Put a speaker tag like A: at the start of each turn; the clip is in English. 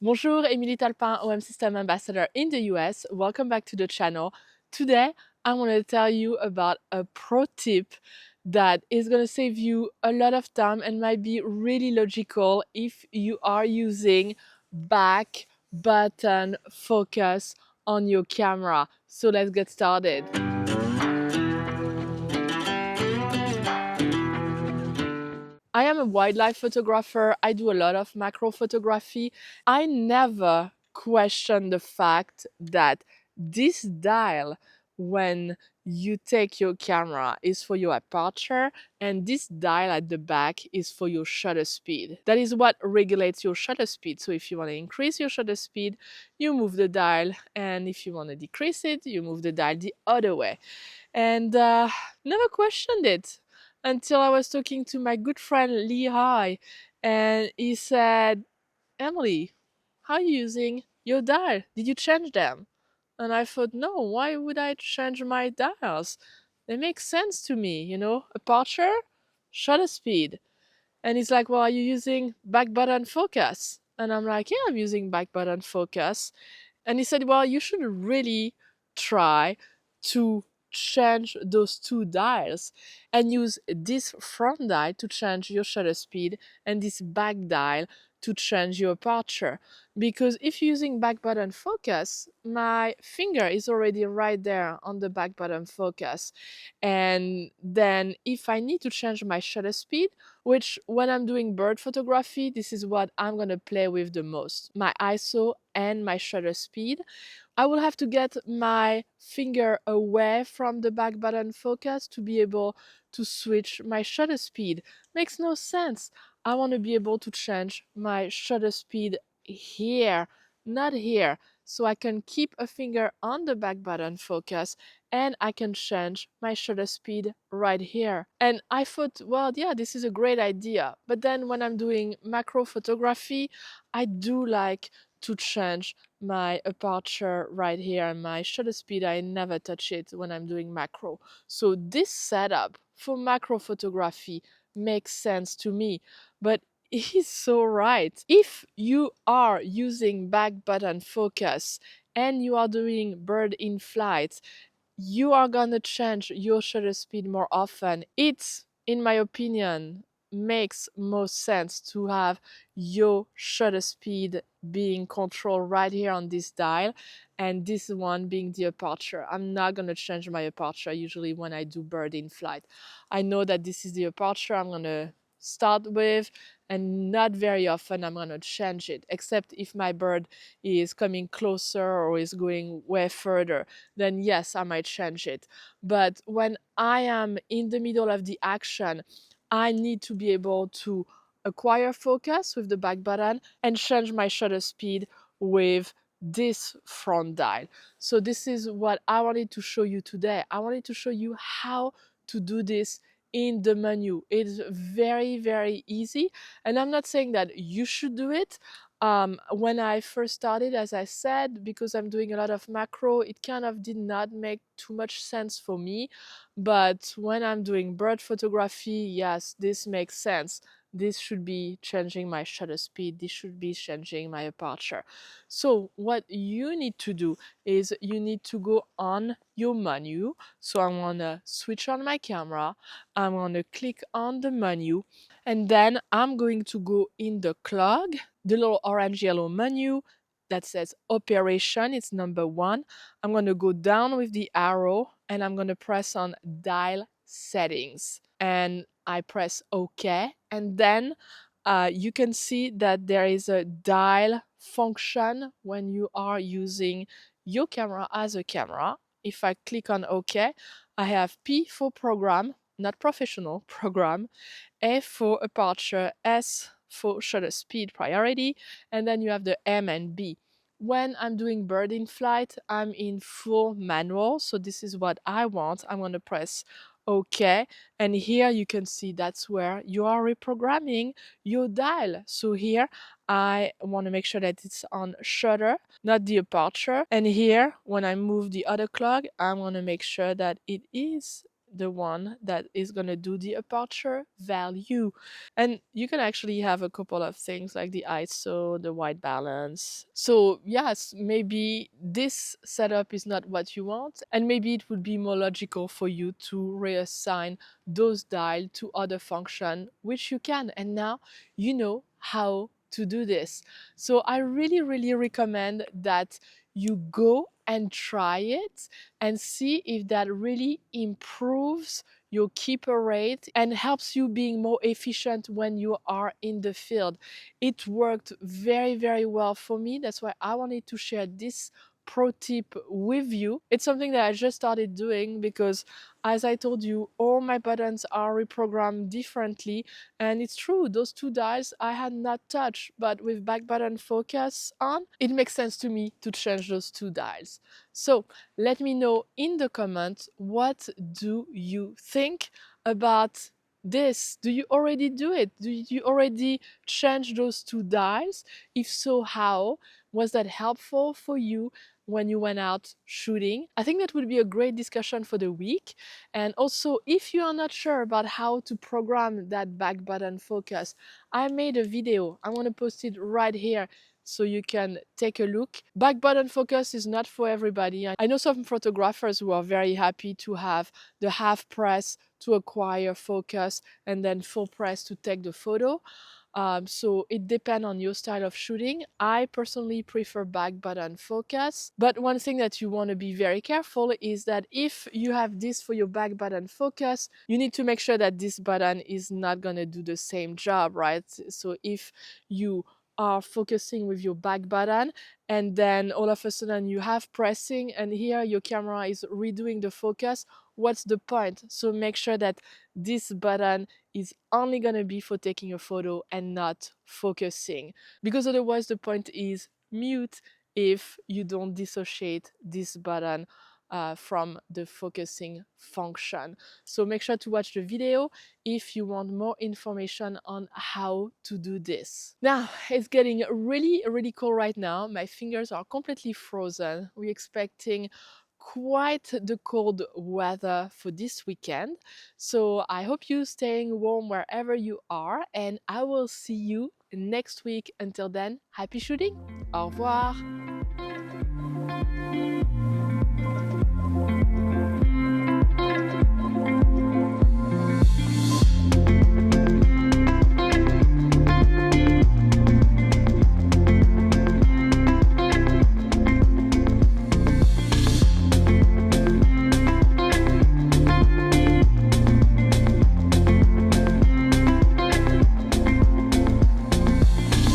A: Bonjour, Émilie Talpin, OM System Ambassador in the US. Welcome back to the channel. Today, I want to tell you about a pro tip that is going to save you a lot of time and might be really logical if you are using back button focus on your camera. So let's get started. I am a wildlife photographer. I do a lot of macro photography. I never question the fact that this dial, when you take your camera, is for your aperture, and this dial at the back is for your shutter speed. That is what regulates your shutter speed. So if you want to increase your shutter speed, you move the dial, and if you want to decrease it, you move the dial the other way. And never questioned it until I was talking to my good friend Lee Hai, and he said, "Emily, how are you using your dial? Did you change them?" And I thought, no, why would I change my dials? They make sense to me, aperture, shutter speed. And he's like, well, are you using back button focus? And I'm like, yeah, I'm using back button focus. And he said, well, you should really try to change those two dials and use this front dial to change your shutter speed and this back dial to change your aperture. Because if you're using back button focus, my finger is already right there on the back button focus. And then if I need to change my shutter speed, which when I'm doing bird photography, this is what I'm going to play with the most, my ISO and my shutter speed. I will have to get my finger away from the back button focus to be able to switch my shutter speed. Makes no sense. I want to be able to change my shutter speed here, not here. So I can keep a finger on the back button focus and I can change my shutter speed right here. And I thought, well, yeah, this is a great idea. But then when I'm doing macro photography, I do like to change my aperture right here and my shutter speed. I never touch it when I'm doing macro. So this setup for macro photography makes sense to me. But he's so right. If you are using back button focus and you are doing bird in flight, you are gonna change your shutter speed more often. It, in my opinion, makes most sense to have your shutter speed being controlled right here on this dial and this one being the aperture. I'm not gonna change my aperture usually when I do bird in flight. I know that this is the aperture I'm gonna start with, and not very often I'm gonna change it, except if my bird is coming closer or is going way further, then yes, I might change it. But when I am in the middle of the action, I need to be able to acquire focus with the back button and change my shutter speed with this front dial. So this is what I wanted to show you today. I wanted to show you how to do this in the menu. It's very, very easy. And I'm not saying that you should do it. When I first started, as I said, because I'm doing a lot of macro, it kind of did not make too much sense for me. But when I'm doing bird photography, yes, this makes sense. This should be changing my shutter speed. This should be changing my aperture. So what you need to do is you need to go on your menu. So I'm gonna switch on my camera. I'm gonna click on the menu, and then I'm going to go in the clock, the little orange yellow menu that says operation. It's number 1. I'm going to go down with the arrow and I'm going to press on dial settings, and I press OK. And then you can see that there is a dial function when you are using your camera as a camera. If I click on OK, I have P for program, not professional, program, A for aperture, S for shutter speed priority, and then you have the M and B. When I'm doing bird in flight, I'm in full manual, so this is what I want. I'm going to press OK, and here you can see that's where you are reprogramming your dial. So here I want to make sure that it's on shutter, not the aperture, and here when I move the other clock, I'm going to make sure that it is the one that is going to do the aperture value. And you can actually have a couple of things like the ISO, the white balance. So yes, maybe this setup is not what you want, and maybe it would be more logical for you to reassign those dials to other function, which you can. And now you know how to do this. So I really, really recommend that you go and try it and see if that really improves your keeper rate and helps you being more efficient when you are in the field. It worked very, very well for me. That's why I wanted to share this pro tip with you. It's something that I just started doing because, as I told you, all my buttons are reprogrammed differently. And it's true, those two dials I had not touched, but with back button focus on, it makes sense to me to change those two dials. So let me know in the comments, what do you think about this? Do you already do it? Do you already change those two dials? If so, how? Was that helpful for you when you went out shooting? I think that would be a great discussion for the week. And also, if you are not sure about how to program that back button focus, I made a video. I'm going to post it right here so you can take a look. Back button focus is not for everybody. I know some photographers who are very happy to have the half press to acquire focus and then full press to take the photo. So it depends on your style of shooting. I personally prefer back button focus. But one thing that you want to be very careful is that if you have this for your back button focus, you need to make sure that this button is not going to do the same job, right? So if you are focusing with your back button and then all of a sudden you have pressing and here your camera is redoing the focus, what's the point? So make sure that this button is only going to be for taking a photo and not focusing, because otherwise the point is mute if you don't dissociate this button from the focusing function. So make sure to watch the video if you want more information on how to do this. Now, it's getting really, really cold right now. My fingers are completely frozen. We're expecting quite the cold weather for this weekend. So I hope you're staying warm wherever you are, and I will see you next week. Until then, happy shooting! Au revoir!